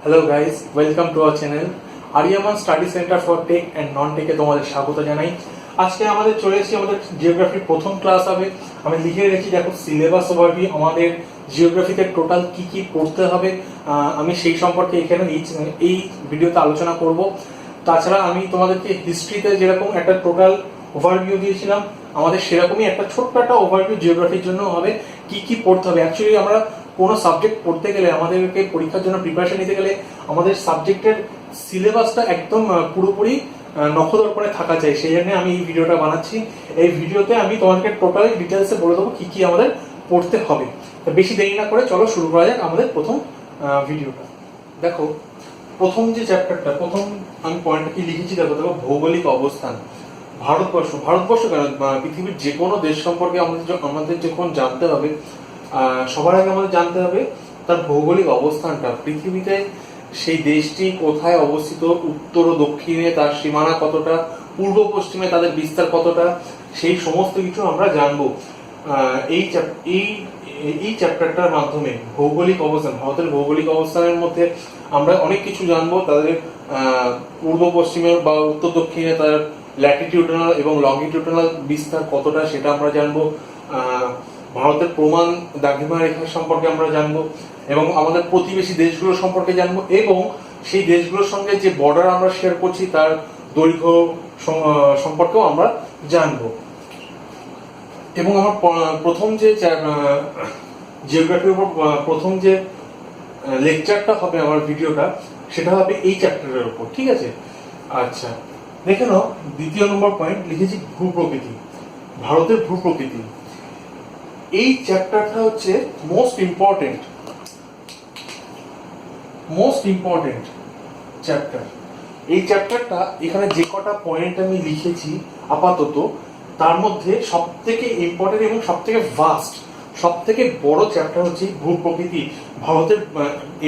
Hello guys, welcome to our channel Aryaman study centre for tech and non টেকে তোমাদের স্বাগত জানাই। আজকে আমাদের চলে এসেছি, আমাদের জিওগ্রাফির প্রথম ক্লাস হবে। আমি লিখে রেখেছি, দেখো সিলেবাস ওভারভিউ, আমাদের জিওগ্রাফিতে টোটাল কি কি পড়তে হবে আমি সেই সম্পর্কে এখানে এই ভিডিওতে আলোচনা করব। তাছাড়া আমি তোমাদেরকে হিস্ট্রিতে যেরকম একটা টোটাল ওভারভিউ দিয়েছিলাম, আমাদের সেরকমই একটা ছোট্ট একটা ওভারভিউ জিওগ্রাফির জন্য হবে, কি কি পড়তে হবে। অ্যাকচুয়ালি আমরা কোনো সাবজেক্ট পড়তে গেলে, আমাদেরকে পরীক্ষার জন্য প্রিপারেশন নিতে গেলে আমাদের সাবজেক্টের সিলেবাসটা একদম পুরোপুরি নখদর্পণে থাকা চাই। সেই জন্য আমি এই ভিডিওটা বানাচ্ছি। এই ভিডিওতে আমি তোমাদেরকে টোটাল ডিটেলসে বলে দেবো কি কি আমাদের পড়তে হবে। বেশি দেরি না করে চলো শুরু করা যাক আমাদের প্রথম ভিডিওটা। দেখো প্রথম যে চ্যাপ্টারটা, প্রথম আমি পয়েন্টটা কি লিখেছি, দেখো ভৌগোলিক অবস্থান। ভারতবর্ষ কেন, পৃথিবীর যে কোনো দেশ সম্পর্কে আমাদের যখন জানতে হবে, সবার আগে আমাদের জানতে হবে তার ভৌগোলিক অবস্থানটা। পৃথিবীতে সেই দেশটি কোথায় অবস্থিত, উত্তর ও দক্ষিণে তার সীমানা কতটা, পূর্ব পশ্চিমে তাদের বিস্তার কতটা, সেই সমস্ত কিছু আমরা জানবো এই চ্যাপ্টারটার মাধ্যমে। ভৌগোলিক অবস্থান, ভারতের ভৌগোলিক অবস্থানের মধ্যে আমরা অনেক কিছু জানবো। তাদের পূর্ব পশ্চিমে বা উত্তর দক্ষিণে তার ল্যাটিটিউডনাল এবং লঙ্গিটিউডনাল বিস্তার কতটা, সেটা আমরা জানবো। ভারতের প্রমাণ দ্রাঘিমা রেখা সম্পর্কে আমরা জানবো, এবং আমাদের প্রতিবেশী দেশগুলো সম্পর্কে জানবো, এবং সেই দেশগুলোর সঙ্গে যে বর্ডার আমরা শেয়ার করছি তার দৈর্ঘ্য সম্পর্কেও আমরা জানবো। এবং আমার প্রথম যে জিওগ্রাফির উপর প্রথম যে লেকচারটা হবে আমার ভিডিওটা, সেটা হবে এই চ্যাপ্টারের উপর, ঠিক আছে? আচ্ছা, দেখে নাও দ্বিতীয় নম্বর পয়েন্ট লিখেছি ভূপ্রকৃতি, ভারতের ভূপ্রকৃতি। এই চ্যাপ্টারটা হচ্ছে মোস্ট ইম্পর্টেন্ট চ্যাপ্টার। এই চ্যাপ্টারটা এখানে যে কটা পয়েন্ট আমি লিখেছি আপাতত, তার মধ্যে সব থেকে ইম্পর্টেন্ট এবং সব থেকে ভাস্ট, সব থেকে বড় চ্যাপ্টার হচ্ছে ভূপ্রকৃতি। ভারতের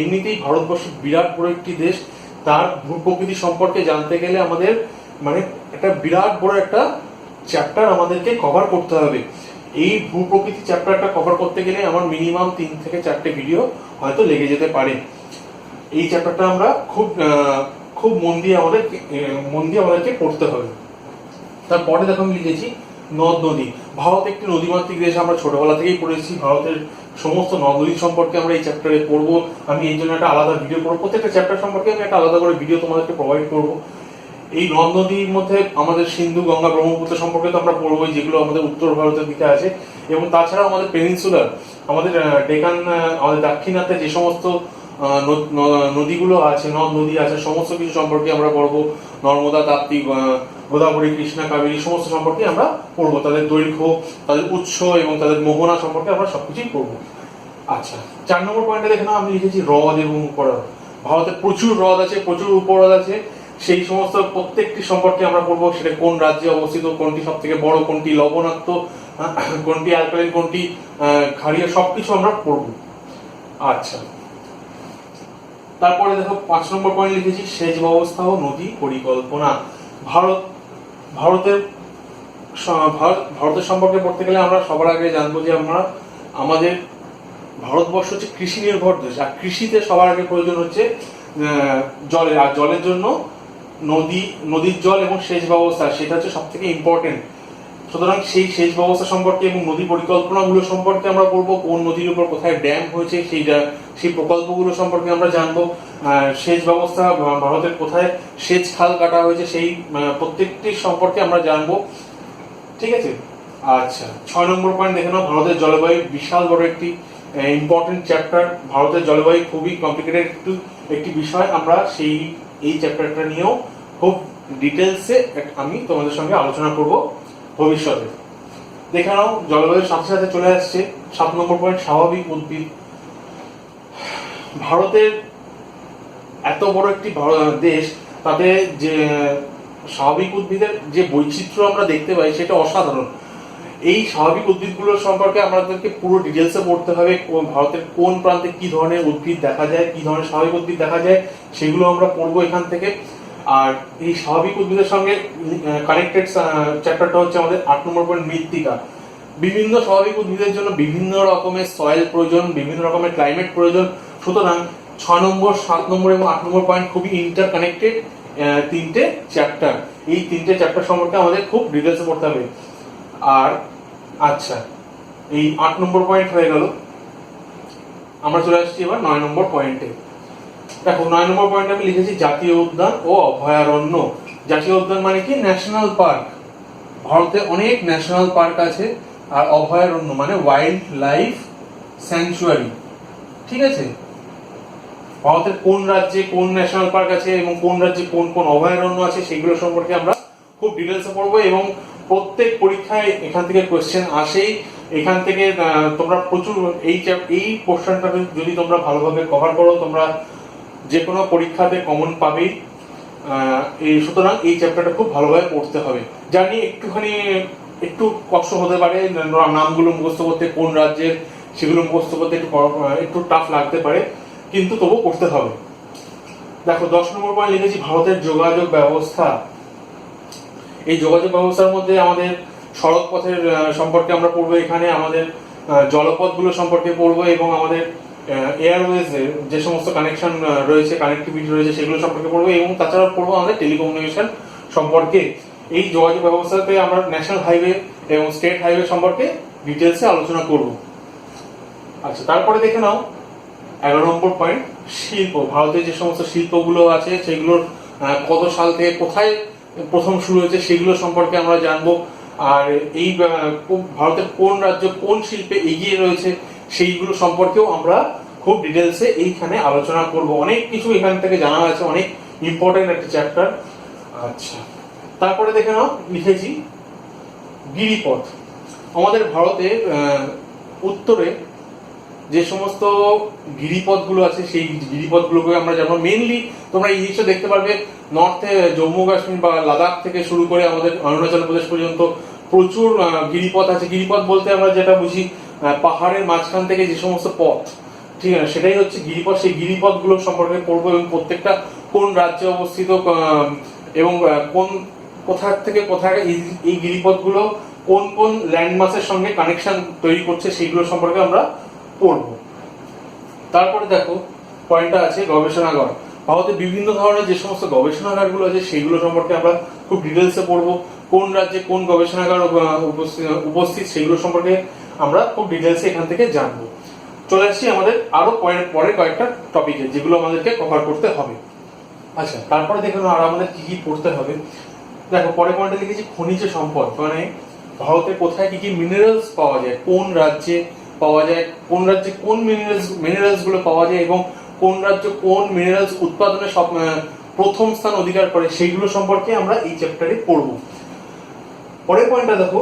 এমনিতেই ভারতবর্ষ বিরাট বড় একটি দেশ, তার ভূপ্রকৃতি সম্পর্কে জানতে গেলে আমাদের একটা বিরাট বড় একটা চ্যাপ্টার আমাদেরকে কভার করতে হবে। এই ভূপ্রকৃতি চ্যাপ্টারটা কভার করতে গেলে আমার মিনিমাম 3 থেকে 4টে ভিডিও হয়তো লেগে যেতে পারে। এই চ্যাপ্টারটা আমরা খুব মন দিয়ে আমাদেরকে পড়তে হবে। তারপরে দেখো আমি লিখেছি নদ নদী। ভারত একটি নদীমাতৃক দেশ, আমরা ছোটবেলা থেকেই পড়েছি। ভারতের সমস্ত নদ নদী সম্পর্কে আমরা এই চ্যাপ্টারে পড়বো। আমি এই জন্য একটা আলাদা ভিডিও করবো, প্রত্যেকটা চ্যাপ্টার সম্পর্কে আমি একটা আলাদা করে ভিডিও তোমাদেরকে প্রোভাইড করবো। এই নদ নদীর মধ্যে আমাদের সিন্ধু, গঙ্গা, ব্রহ্মপুত্র সম্পর্কে তো আমরা পড়বোই, যেগুলো আমাদের উত্তর ভারতের দিকে আছে। এবং তাছাড়াও আমাদের পেনিনসুলার, আমাদের ডেকান, আমাদের দাক্ষিণাত্যে যে সমস্ত নদীগুলো আছে, নদ নদী আছে, সমস্ত কিছু সম্পর্কে আমরা পড়বো। নর্মদা, তাপ্তি, গোদাবরী, কৃষ্ণা, কাবেরী সমস্ত সম্পর্কে আমরা পড়বো। তাদের দৈর্ঘ্য, তাদের উৎস এবং তাদের মোহনা সম্পর্কে আমরা সবকিছুই পড়বো। আচ্ছা, 4 নম্বর পয়েন্টে দেখে নাও, আমি লিখেছি হ্রদ এবং উপহ্রদ। ভারতের প্রচুর হ্রদ আছে, প্রচুর উপহ্রদ আছে, সেই সমস্ত প্রত্যেকটি সম্পর্কে আমরা পড়বো। সেটা কোন রাজ্যে অবস্থিত, কোনটি সব থেকে বড়, কোনটি লবণাক্ত, কোনটি অ্যালকালাইন, কোনটি ক্ষারীয়, সবকিছু আমরা পড়বো। আচ্ছা, তারপরে দেখো 5 নম্বর পয়েন্ট লিখেছি সেচ ব্যবস্থা ও নদী পরিকল্পনা। ভারতের সম্পর্কে পড়তে গেলে আমরা সবার আগে জানবো যে আমাদের ভারতবর্ষ হচ্ছে কৃষি নির্ভর দেশ, আর কৃষিতে সবার আগে প্রয়োজন হচ্ছে জলের। আর জলের জন্য নদীর জল এবং সেচ ব্যবস্থা, সেটা হচ্ছে সব থেকে ইম্পর্টেন্ট। সুতরাং সেই সেচ ব্যবস্থা সম্পর্কে এবং নদী পরিকল্পনাগুলো সম্পর্কে আমরা পড়বো। কোন নদীর উপর কোথায় ড্যাম হয়েছে, সেই প্রকল্পগুলো সম্পর্কে আমরা জানবো। সেচ ব্যবস্থা, ভারতের কোথায় সেচ খাল কাটা হয়েছে, সেই প্রত্যেকটি সম্পর্কে আমরা জানবো, ঠিক আছে? আচ্ছা, 6 নম্বর পয়েন্ট দেখে নাও ভারতের জলবায়ু। বিশাল বড় একটি ইম্পর্টেন্ট চ্যাপ্টার। ভারতের জলবায়ু খুবই কমপ্লিকেটেড একটি বিষয়। আমরা এই চ্যাপ্টারটা নিয়েও খুব ডিটেলসে আমি তোমাদের সঙ্গে আলোচনা করব ভবিষ্যতে। দেখে নাও জলবায়ুর সাথে সাথে চলে আসছে 7 নম্বর পয়েন্ট স্বাভাবিক উদ্ভিদ। ভারতের এত বড় একটি দেশ, তাতে যে স্বাভাবিক উদ্ভিদের যে বৈচিত্র্য আমরা দেখতে পাই, সেটা অসাধারণ। এই স্বাভাবিক উদ্ভিদগুলোর সম্পর্কে আমাদেরকে পুরো ডিটেলসে পড়তে হবে। ভারতের কোন প্রান্তে কি ধরনের উদ্ভিদ দেখা যায়, কি ধরনের স্বাভাবিক উদ্ভিদ দেখা যায়, সেগুলো আমরা পড়বো এখান থেকে। আর এই স্বাভাবিক উদ্ভিদের সঙ্গে কানেক্টেড চ্যাপ্টারটা হচ্ছে আমাদের 8 নম্বর পয়েন্ট মৃত্তিকা। বিভিন্ন স্বাভাবিক উদ্ভিদের জন্য বিভিন্ন রকমের সয়েল প্রয়োজন, বিভিন্ন রকমের ক্লাইমেট প্রয়োজন। সুতরাং 6 নম্বর, 7 নম্বর এবং 8 নম্বর পয়েন্ট খুবই ইন্টারকানেক্টেড তিনটে চ্যাপ্টার। এই তিনটে চ্যাপ্টার সম্পর্কে আমাদের খুব ডিটেলসে পড়তে হবে। আর আচ্ছা, এই 8 নম্বর পয়েন্ট হয়ে গেল। আমরা চলে আসছি এবার 9 নম্বর পয়েন্টে। দেখো 9 নম্বর পয়েন্টে আমি লিখেছি জাতীয় উদ্যান ও অভয়ারণ্য। জাতীয় উদ্যান মানে কি? National park. ভারতে অনেক ন্যাশনাল পার্ক আছে। আর অভয়ারণ্য মানে ওয়াইল্ড লাইফ স্যাংচুয়ারি। ঠিক আছে, ভারতের কোন রাজ্যে কোন ন্যাশনাল পার্ক আছে এবং কোন রাজ্যে কোন কোন অভয়ারণ্য আছে সেগুলো সম্পর্কে আমরা খুব ডিটেলসে পড়বো। এবং প্রত্যেক পরীক্ষায় এখান থেকে কোয়েশ্চেন আসেই। এখান থেকে তোমরা প্রচুর এই পোর্শনটা যদি তোমরা ভালোভাবে কভার করো, তোমরা যে কোনো পরীক্ষাতে কমন পাবেই। সুতরাং এই চ্যাপ্টারটা খুব ভালোভাবে পড়তে হবে। জানি একটু কষ্ট হতে পারে নামগুলো মুখস্থ করতে, কোন রাজ্যের সেগুলো মুখস্থ করতে একটু টাফ লাগতে পারে, কিন্তু তবু করতে হবে। দেখো 10 নম্বর পয়েন্ট লিখেছি ভারতের যোগাযোগ ব্যবস্থা। এই যোগাযোগ ব্যবস্থার মধ্যে আমাদের সড়ক পথের সম্পর্কে আমরা পড়বো, এখানে আমাদের জলপথগুলো সম্পর্কে পড়বো এবং আমাদের এয়ারওয়েজের যে সমস্ত কানেকশন রয়েছে, কানেক্টিভিটি রয়েছে সেগুলো সম্পর্কে পড়বো এবং তাছাড়া পড়বো আমাদের টেলিকমিউনিকেশন সম্পর্কে। এই যোগাযোগ ব্যবস্থাতে আমরা ন্যাশনাল হাইওয়ে এবং স্টেট হাইওয়ে সম্পর্কে ডিটেলসে আলোচনা করব। আচ্ছা, তারপরে দেখে নাও 11 নম্বর পয়েন্ট শিল্প। ভারতের যে সমস্ত শিল্পগুলো আছে সেগুলোর কত সাল থেকে কোথায় প্রথম শুরু হয়েছে সেগুলো সম্পর্কে আমরা জানবো। আর এই ভারতের কোন রাজ্য কোন শিল্পে এগিয়ে রয়েছে সেইগুলো সম্পর্কেও আমরা খুব ডিটেলসে এইখানে আলোচনা করব। অনেক কিছু এখান থেকে জানা আছে, অনেক ইম্পর্টেন্ট একটা চ্যাপ্টার। আচ্ছা, তারপরে দেখে নাও লিখেছি গিরিপথ। আমাদের ভারতের উত্তরে যে সমস্ত গিরিপথগুলো আছে সেই গিরিপথগুলোকে আমরা জানবো। মেইনলি তোমরা এই জিনিসটা দেখতে পারবে, নর্থে জম্মু কাশ্মীর বা লাদাখ থেকে শুরু করে আমাদের অরুণাচল প্রদেশ পর্যন্ত প্রচুর গিরিপথ আছে। গিরিপথ বলতে আমরা যেটা বুঝি পাহাড়ের মাঝখান থেকে যে সমস্ত পথ, ঠিক আছে, সেটাই হচ্ছে গিরিপথ। সেই গিরিপথগুলো সম্পর্কে পড়বো এবং প্রত্যেকটা কোন রাজ্যে অবস্থিত এবং কোথা থেকে কোথায় এই গিরিপথগুলো কোন কোন ল্যান্ডমাসের সঙ্গে কানেকশন তৈরি করছে সেইগুলো সম্পর্কে আমরা পড়ব। তারপরে দেখো পয়েন্টটা আছে গবেষণাগার। ভারতে বিভিন্ন ধরনের যে সমস্ত গবেষণাগারগুলো আছে সেইগুলো সম্পর্কে আমরা খুব ডিটেলসে পড়বো। কোন রাজ্যে কোন গবেষণাগার উপস্থিত সেগুলো সম্পর্কে আমরা খুব ডিটেলসে এখান থেকে জানবো। চলে আসছি আমাদের আরো পরে কয়েকটা টপিকে যেগুলো আমাদেরকে কভার করতে হবে। আচ্ছা, তারপরে দেখুন আর আমাদের কি কি পড়তে হবে। দেখো পরে পয়েন্টে লিখেছি খনিজ সম্পদ, মানে ভারতে কোথায় কি কি মিনারেলস পাওয়া যায়, কোন রাজ্যে পাওয়া যায়, কোন রাজ্যে কোন মিনারেলস গুলো পাওয়া যায় এবং কোন রাজ্য কোন মিনারেলস উৎপাদনে প্রথম স্থান অধিকার করে সেইগুলো সম্পর্কে আমরা এই চ্যাপ্টারে পড়ব। পরের পয়েন্টটা দেখো,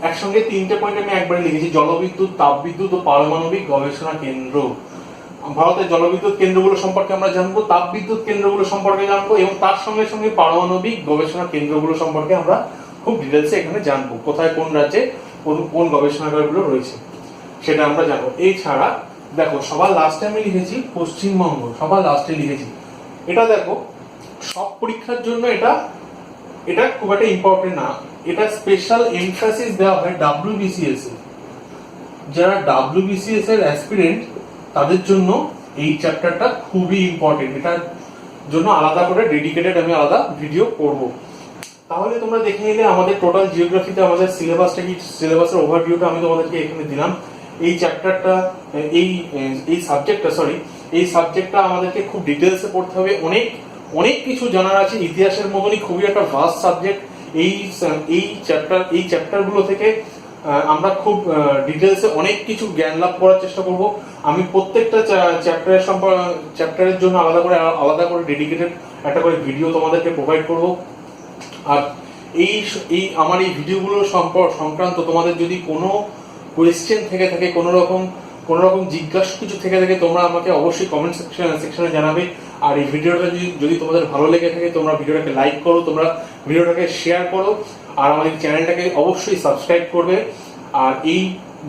একসঙ্গে 3টে পয়েন্ট আমি একবারে লিখেছি, জলবিদ্যুৎ, তাপবিদ্যুৎ ও পারমাণবিক গবেষণা কেন্দ্র। ভারতের জলবিদ্যুৎ কেন্দ্রগুলো সম্পর্কে আমরা জানবো, তাপবিদ্যুৎ কেন্দ্রগুলো সম্পর্কে জানবো এবং তার সঙ্গে সঙ্গে পারমাণবিক গবেষণা কেন্দ্রগুলো সম্পর্কে আমরা খুব ডিটেলসে এখানে জানবো। কোথায় কোন রাজ্যে কোন গবেষণাগারগুলো রয়েছে সেটা আমরা জানবো। এছাড়া দেখো সবার লাস্টে আমি লিখেছি পশ্চিমবঙ্গ, সবার লাস্টে লিখেছি। এটা দেখো সব পরীক্ষার জন্য এটা খুব একটা ইম্পর্টেন্ট না, এটা স্পেশাল এমফাসিস দেওয়া হয় WBCS এ। যারা WBCS এর অ্যাসপিরেন্ট তাদের জন্য এই চ্যাপ্টারটা খুবই ইম্পর্টেন্ট, এটার জন্য আলাদা করে ডেডিকেটেড আমি আলাদা ভিডিও করব। তাহলে তোমরা দেখে নিলে আমাদের টোটাল জিওগ্রাফিতে আমাদের সিলেবাসটা কি, সিলেবাসের ওভারভিউটা আমি তোমাদেরকে এখানে দিলাম। এই চ্যাপ্টারটা এই সাবজেক্টটা আমাদেরকে খুব ডিটেলসে পড়তে হবে। অনেক কিছু জানার আছে, ইতিহাসের মতনই খুবই একটা ভাস্ট সাবজেক্ট। এই চ্যাপ্টারগুলো থেকে আমরা খুব ডিটেলসে অনেক কিছু জ্ঞান লাভ করার চেষ্টা করব। আমি প্রত্যেকটা চ্যাপ্টারের জন্য আলাদা করে ডেডিকেটেড একটা করে ভিডিও তোমাদেরকে প্রোভাইড করব। আর এই আমার এই ভিডিওগুলোর সংক্রান্ত তোমাদের যদি কোনো কোয়েশ্চেন থেকে থাকে, কোনো রকম জিজ্ঞাসা কিছু থেকে থাকে, তোমরা আমাকে অবশ্যই কমেন্ট সেকশনে জানাবে। আর এই ভিডিওটা যদি তোমাদের ভালো লেগে থাকে তোমরা ভিডিওটাকে লাইক করো, তোমরা ভিডিওটাকে শেয়ার করো আর আমাদের চ্যানেলটাকে অবশ্যই সাবস্ক্রাইব করবে। আর এই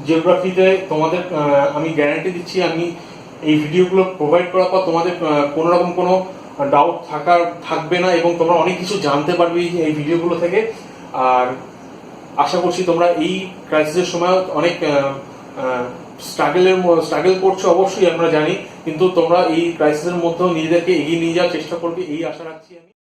জিওগ্রাফিতে তোমাদের আমি গ্যারান্টি দিচ্ছি, আমি এই ভিডিওগুলো প্রোভাইড করার পর তোমাদের কোনো রকম কোনো ডাউট থাকবে না এবং তোমরা অনেক কিছু জানতে পারবে এই ভিডিওগুলো থেকে। আর আশা করছি তোমরা এই ক্রাইসিসের সময় অনেক স্ট্রাগল করছো অবশ্যই আমরা জানি, কিন্তু তোমরা এই ক্রাইসিসের মধ্যেও নিজেদেরকে এগিয়ে নিয়ে যাওয়ার চেষ্টা করবে এই আশা রাখছি আমি।